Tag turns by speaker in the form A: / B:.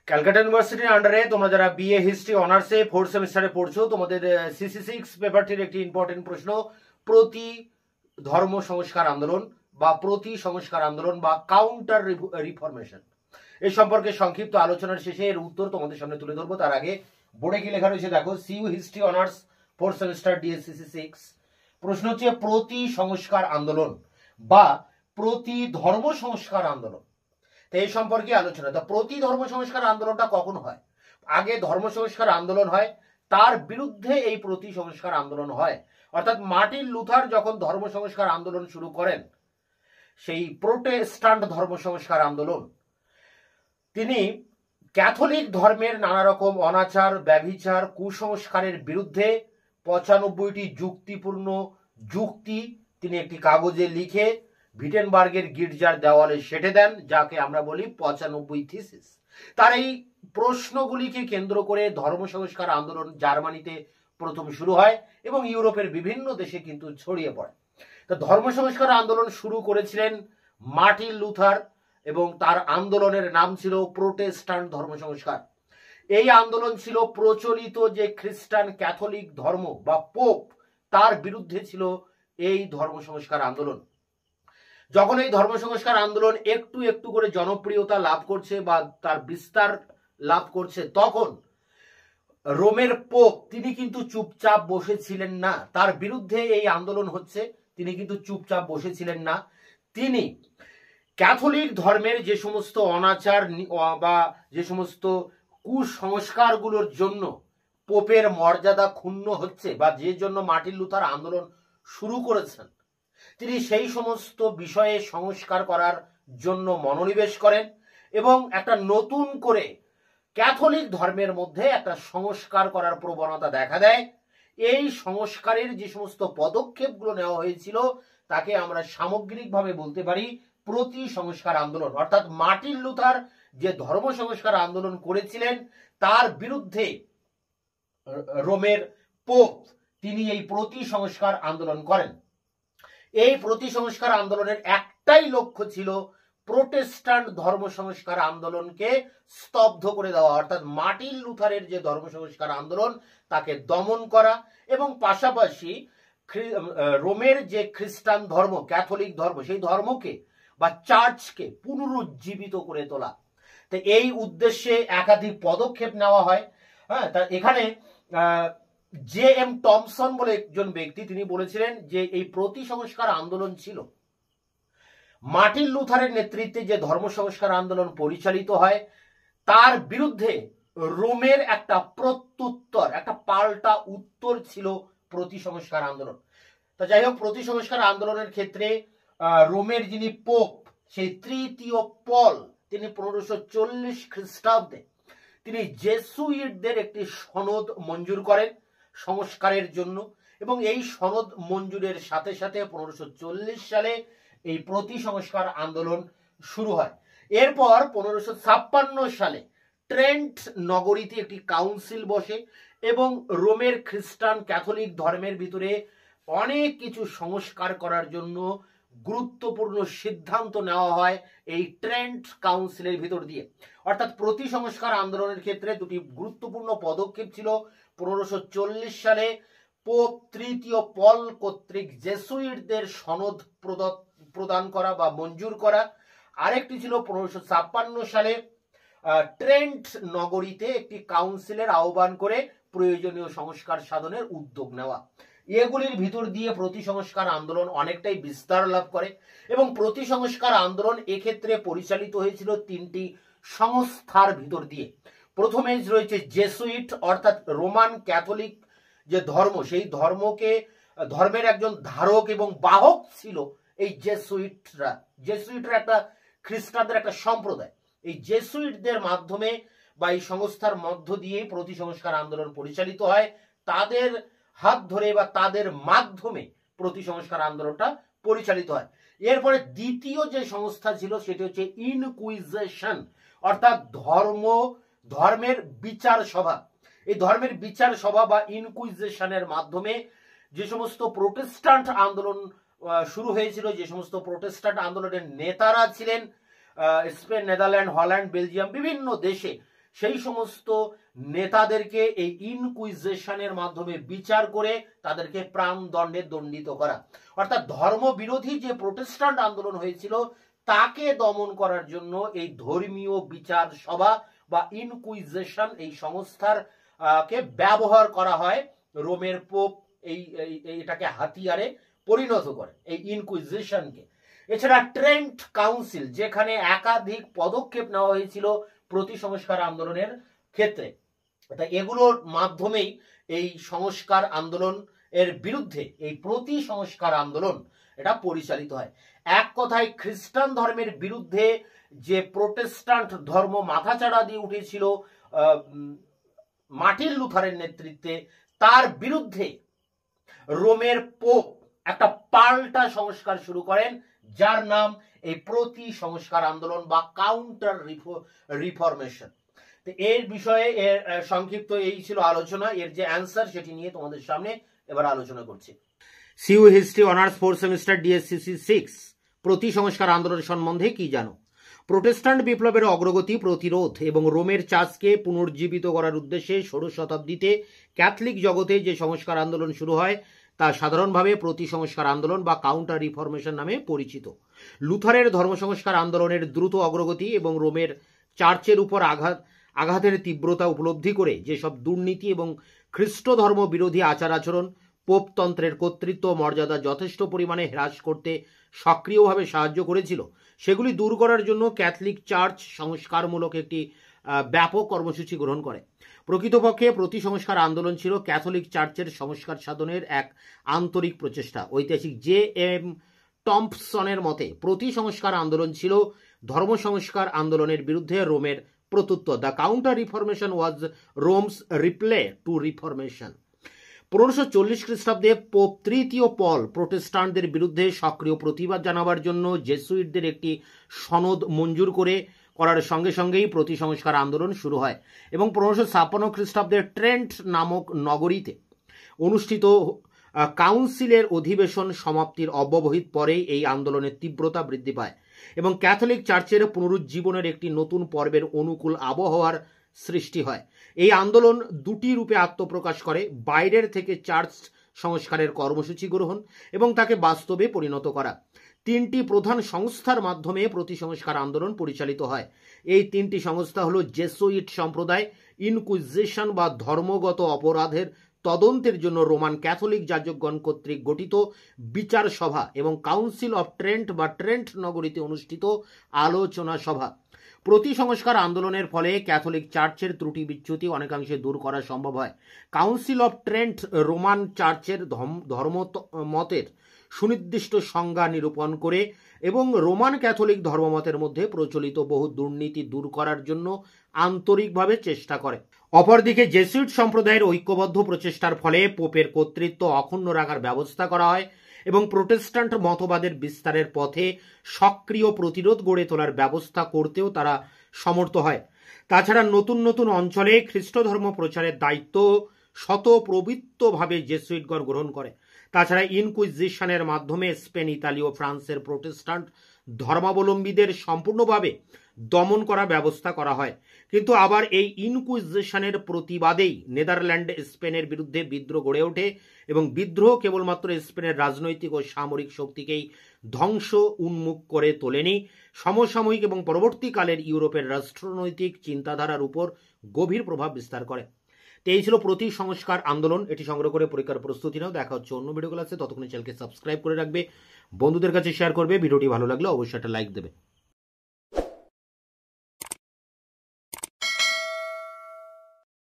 A: ক্যালকাটা ইউনিভার্সিটির আন্ডারে তোমরা যারা বিএ হিস্ট্রি অনার্সে ফোর্থ সেমিস্টারে পড়ছো, তোমাদের CC6 পেপারটির একটি ইম্পর্টেন্ট প্রশ্ন প্রতি ধর্ম সংস্কার আন্দোলন বা প্রতি সংস্কার আন্দোলন বা কাউন্টার রিফরমেশন এই সম্পর্কে সংক্ষিপ্ত আলোচনার শেষে এর উত্তর তোমাদের সামনে তুলে ধরবো। তার আগে বোর্ডে কি লেখা রয়েছে দেখো, CU history honours fourth semester DSCC6। প্রশ্ন হচ্ছে প্রতি সংস্কার আন্দোলন বা প্রতি ধর্ম সংস্কার আন্দোলন। তো এই সম্পর্কে আলোচনা। তো প্রতি ধর্ম সংস্কার আন্দোলনটা কখন হয়? আগে ধর্ম সংস্কার আন্দোলন হয়, তার বিরুদ্ধে এই প্রতি সংস্কার আন্দোলন হয়। অর্থাৎ মার্টিন লুথার যখন ধর্ম সংস্কার আন্দোলন শুরু করেন, সেই প্রোটেস্ট্যান্ট ধর্ম সংস্কার আন্দোলন, তিনি ক্যাথলিক ধর্মের নানা রকম অনাচার, ব্যভিচার, কুসংস্কারের বিরুদ্ধে 95টি যুক্তিপূর্ণ যুক্তি তিনি একটি কাগজে লিখে ভিটেনবার্গের গির্জার দেওয়ালে সেটে দেন, যাকে আমরা বলি 95 থিসিস। তার এই প্রশ্নগুলিকে কেন্দ্র করে ধর্ম সংস্কার আন্দোলন জার্মানিতে প্রথম শুরু হয় এবং ইউরোপের বিভিন্ন দেশে কিন্তু ছড়িয়ে পড়ে। তো ধর্ম সংস্কার আন্দোলন শুরু করেছিলেন মার্টিন লুথার এবং তার আন্দোলনের নাম ছিল প্রোটেস্ট্যান্ট ধর্ম সংস্কার। এই আন্দোলন ছিল প্রচলিত যে খ্রিস্টান ক্যাথলিক ধর্ম বা পোপ, তার বিরুদ্ধে ছিল এই ধর্ম সংস্কার আন্দোলন। যখন এই ধর্ম সংস্কার আন্দোলন একটু একটু করে জনপ্রিয়তা লাভ করছে বা তার বিস্তার লাভ করছে, তখন রোমের পোপ তিনি কিন্তু চুপচাপ বসেছিলেন না। তার বিরুদ্ধে এই আন্দোলন হচ্ছে, তিনি কিন্তু চুপচাপ বসেছিলেন না। তিনি ক্যাথলিক ধর্মের যে সমস্ত অনাচার বা যে সমস্ত কুসংস্কারগুলোর জন্য পোপের মর্যাদা ক্ষুণ্ণ হচ্ছে বা যে জন্য মার্টিন লুথার আন্দোলন শুরু করেছেন, তিনি সেই সমস্ত বিষয়ে সংস্কার করার জন্য মনোনিবেশ করেন এবং একটা নতুন করে ক্যাথলিক ধর্মের মধ্যে একটা সংস্কার করার প্রবণতা দেখা দেয়। এই সংস্কারের যে সমস্ত পদক্ষেপগুলো নেওয়া হয়েছিল তাকে আমরা সামগ্রিকভাবে বলতে পারি প্রতি সংস্কার আন্দোলন। অর্থাৎ মার্টিন লুথার যে ধর্ম সংস্কার আন্দোলন করেছিলেন, তার বিরুদ্ধে রোমের পোপ তিনি এই প্রতি সংস্কার আন্দোলন করেন। এই প্রতি সংস্কার আন্দোলনের একটাই লক্ষ্য ছিল প্রোটেস্ট্যান্ট ধর্ম সংস্কার আন্দোলনকে স্তব্ধ করে দেওয়া, অর্থাৎ মার্টিন লুথারের যে ধর্ম সংস্কার আন্দোলন তাকে দমন করা এবং পাশাপাশি রোমের যে খ্রিস্টান ধর্ম, ক্যাথলিক ধর্ম, সেই ধর্মকে বা চার্চকে পুনরুজ্জীবিত করে তোলা। তো এই উদ্দেশ্যে একাধিক পদক্ষেপ নেওয়া হয়। হ্যাঁ, তা এখানে JM টমসন বলে একজন ব্যক্তি, তিনি বলেছিলেন যে এই প্রতি সংস্কার আন্দোলন ছিল মার্টিন লুথারের নেতৃত্বে যে ধর্ম সংস্কার আন্দোলন পরিচালিত হয়, তার বিরুদ্ধে রোমের একটা প্রত্যুত্তর, একটা পাল্টা উত্তর ছিল প্রতি সংস্কার আন্দোলন। তা যাই হোক, প্রতি সংস্কার আন্দোলনের ক্ষেত্রে রোমের যিনি পোপ, সেই তৃতীয় পল, তিনি 1540 খ্রিস্টাব্দে তিনি জেসুইটদের একটি সনদ মঞ্জুর করেন সংস্কারের জন্য এবং এই সনদ মঞ্জুরের সাথে সাথে 1540 সালে এই প্রতি সংস্কার আন্দোলন শুরু হয়। এরপর 1556 সালে ট্রেন্ট নগরীতে একটি কাউন্সিল বসে এবং রোমের খ্রিস্টান ক্যাথলিক ধর্মের ভিতরে অনেক কিছু সংস্কার করার জন্য গুরুত্বপূর্ণ সিদ্ধান্ত নেওয়া হয় এই ট্রেন্ট কাউন্সিলের ভিতর দিয়ে। অর্থাৎ প্রতি সংস্কার আন্দোলনের ক্ষেত্রে দুটি গুরুত্বপূর্ণ পদক্ষেপ ছিল। 1540 সালে পোপ তৃতীয় পল কর্তৃক জেসুইটদের সনদ প্রদান করা বা মঞ্জুর করা। আরেকটি ছিল 1556 সালে ট্রেন্ট নগরীতে একটি কাউন্সিলের আহ্বান করে প্রয়োজনীয় সংস্কার সাধনের উদ্যোগ নেওয়া। এগুলির ভিতর দিয়ে প্রতি সংস্কার আন্দোলন অনেকটাই বিস্তার লাভ করে এবং প্রতি সংস্কার আন্দোলন এক্ষেত্রে পরিচালিত হয়েছিল তিনটি সংস্থার ভিতর দিয়ে। প্রথমে রয়েছে জেসুইট, অর্থাৎ রোমান ক্যাথলিক যে ধর্ম, সেই ধর্মের একজন ধারক এবং বাহক ছিল এই জেসুইটরা। জেসুইটরা একটা খ্রিস্টানদের একটা সম্প্রদায়। এই জেসুইটদের মাধ্যমে বা এই সংস্থার মধ্য দিয়ে প্রতি সংস্কার আন্দোলন পরিচালিত হয়। তাদের হাত ধরে বা তাদের মাধ্যমে প্রতি সংস্কার আন্দোলনটা পরিচালিত হয়। এরপরে দ্বিতীয় যে সংস্থা ছিল সেটি হচ্ছে ইনকুইজিশন, অর্থাৎ ধর্মের বিচার সভা। এই ধর্মের বিচার সভা বা ইনকুইজিশনের মাধ্যমে যে সমস্ত প্রোটেস্ট্যান্ট আন্দোলন শুরু হয়েছিল, যে সমস্ত প্রোটেস্ট্যান্ট আন্দোলনের নেতারা ছিলেন স্পেন, নেদারল্যান্ড, হল্যান্ড, বেলজিয়াম, বিভিন্ন দেশে, সেই সমস্ত নেতাদেরকে এই ইনকুইজিশনের মাধ্যমে বিচার করে তাদেরকে প্রাণদণ্ডে দণ্ডিত করা। অর্থাৎ ধর্মবিরোধী যে প্রোটেস্ট্যান্ট আন্দোলন হয়েছিল তাকে দমন করার জন্য এই ধর্মীয় বিচার সভা বা ইনকুইজিশন এই সংস্থার কে ব্যবহার করা হয়। রোমের পোপ এটাকে হাতিয়ারে পরিণত করে এই ইনকুইজিশনকে। এছাড়া ট্রেন্ট কাউন্সিল, যেখানে একাধিক পদক্ষেপ নেওয়া হয়েছিল প্রতি সংস্কার আন্দোলনের ক্ষেত্রে, এগুলোর মাধ্যমেই এই সংস্কার আন্দোলন এর বিরুদ্ধে এই প্রতি সংস্কার আন্দোলন এটা পরিচালিত হয়। এক কথায় খ্রিস্টান ধর্মের বিরুদ্ধে যে প্রোটেস্ট্যান্ট ধর্ম মাথাচাড়া দিয়ে উঠেছিল মার্টিন লুথারের নেতৃত্বে, তার বিরুদ্ধে রোমের পোপ একটা পাল্টা সংস্কার শুরু করেন, যার নাম এই প্রতি সংস্কার আন্দোলন বা কাউন্টার রিফরমেশন। এর বিষয়ে এর সংক্ষিপ্ত এই ছিল আলোচনা। এর যে অ্যান্সার সেটি নিয়ে তোমাদের সামনে এবার আলোচনা করছি। CU history honours 4 semester DSCC 6 প্রতি সংস্কার আন্দোলন সম্বন্ধে কি জানো? প্রোটেস্ট্যান্ট বিপ্লবের অগ্রগতি, প্রতিরোধ এবং রোমের চার্চকে পুনর্জীবিত করার উদ্দেশ্যে ষোড়শ শতাব্দীতে ক্যাথলিক জগতে যে সংস্কার আন্দোলন শুরু হয় তা সাধারণভাবে প্রতি সংস্কার আন্দোলন বা কাউন্টার রিফরমেশন নামে পরিচিত। লুথারের ধর্ম সংস্কার আন্দোলনের দ্রুত অগ্রগতি এবং রোমের চার্চের উপর আঘাতের তীব্রতা উপলব্ধি করে যেসব দুর্নীতি এবং খ্রিস্ট ধর্ম বিরোধী আচার আচরণ পোপতন্ত্রের কর্তৃত্ব মর্যাদা যথেষ্ট পরিমাণে হ্রাস করতে সক্রিয়ভাবে সাহায্য করেছিল, সেগুলি দূর করার জন্য ক্যাথলিক চার্চ সংস্কারমূলক একটি ব্যাপক কর্মসূচি গ্রহণ করে। প্রকৃতপক্ষে প্রতি সংস্কার আন্দোলন ছিল ক্যাথলিক চার্চের সংস্কার সাধনের এক আন্তরিক প্রচেষ্টা। ঐতিহাসিক জে.এম. টম্পসনের মতে প্রতি সংস্কার আন্দোলন ছিল ধর্ম সংস্কার আন্দোলনের বিরুদ্ধে রোমের প্রত্যুত্তর। The counter reformation was Rome's reply to reformation. 1540 খ্রিস্টাব্দে পোপ তৃতীয় পল প্রোটেস্ট্যান্টদের বিরুদ্ধে সক্রিয় প্রতিবাদ জানাবার জন্য জেসুইটদের একটি সনদ মঞ্জুর করার সঙ্গে সঙ্গেই প্রতি সংস্কার আন্দোলন শুরু হয় এবং 1556 খ্রিস্টাব্দে ট্রেন্ট নামক নগরীতে অনুষ্ঠিত কাউন্সিলের অধিবেশন সমাপ্তির অব্যবহিত পরেই এই আন্দোলনের তীব্রতা বৃদ্ধি পায় এবং ক্যাথলিক চার্চের পুনরুজ্জীবনের একটি নতুন পর্বের অনুকূল আবহাওয়ার সৃষ্টি হয়। এই আন্দোলন দুটি রূপে আত্মপ্রকাশ করে: বাইরের থেকে চার্চ সংস্কারের কর্মসূচি গ্রহণ এবং তাকে বাস্তবে পরিণত করা। তিনটি প্রধান সংস্থার মাধ্যমে প্রতি সংস্কার আন্দোলন পরিচালিত হয়। এই তিনটি সংস্থা হলো জেসুইট সম্প্রদায়, ইনকুইজিশন বা ধর্মগত অপরাধের তদন্তের জন্য রোমান ক্যাথলিক যাজকগণ কর্তৃক গঠিত বিচার সভা এবং কাউন্সিল অফ ট্রেন্ট বা ট্রেন্ট নগরীতে অনুষ্ঠিত আলোচনা সভা। প্রতি সংস্কার আন্দোলনের ফলে ক্যাথলিক চার্চের ত্রুটি বিচ্যুতি অনেকাংশে দূর করা সম্ভব হয়। কাউন্সিল অফ ট্রেন্ট রোমান চার্চের ধর্মমতের সুনির্দিষ্ট সংজ্ঞা নিরূপণ করে এবং রোমান ক্যাথলিক ধর্মমতের মধ্যে প্রচলিত বহু দুর্নীতি দূর করার জন্য আন্তরিকভাবে চেষ্টা করে। অপরদিকে জেসুইট সম্প্রদায়ের ঐক্যবদ্ধ প্রচেষ্টার ফলে পোপের কর্তৃত্ব অক্ষুণ্ণ রাখার ব্যবস্থা করা হয় এবং প্রোটেস্ট্যান্ট মতবাদের বিস্তারের পথে সক্রিয় প্রতিরোধ গড়ে তোলার ব্যবস্থা করতেও তারা সমর্থ হয়। তাছাড়া নতুন নতুন অঞ্চলে খ্রিস্ট ধর্ম প্রচারের দায়িত্ব স্বতঃপ্রবৃত্তভাবে জেসুইটগণ গ্রহণ করে। তাছাড়া ইনকুইজিশনের মাধ্যমে স্পেন, ইতালি ও ফ্রান্সের প্রোটেস্ট্যান্ট ধর্মাবলম্বীদের সম্পূর্ণভাবে দমন করার ব্যবস্থা করা হয়। কিন্তু আবার এই ইনকুইজিশনের প্রতিবাদেই নেদারল্যান্ড স্পেনের বিরুদ্ধে বিদ্রোহ গড়ে ওঠে এবং বিদ্রোহ কেবলমাত্র স্পেনের রাজনৈতিক ও সামরিক শক্তিকেই ধ্বংস উন্মুখ করে তোলেনি, সমসাময়িক এবং পরবর্তীকালের ইউরোপের রাষ্ট্রনৈতিক চিন্তাধারার উপর গভীর প্রভাব বিস্তার করে। তো এই ছিল প্রতি সংস্কার আন্দোলন। এটি সংগ্রহ করে পরীক্ষার প্রস্তুতি নাও। দেখা হচ্ছে অন্য ভিডিও ক্লাসে। ততক্ষণে চ্যানেলকে সাবস্ক্রাইব করে রাখবে, বন্ধুদের কাছে শেয়ার করবে। ভিডিওটি ভালো লাগলে অবশ্যই একটা লাইক দেবে।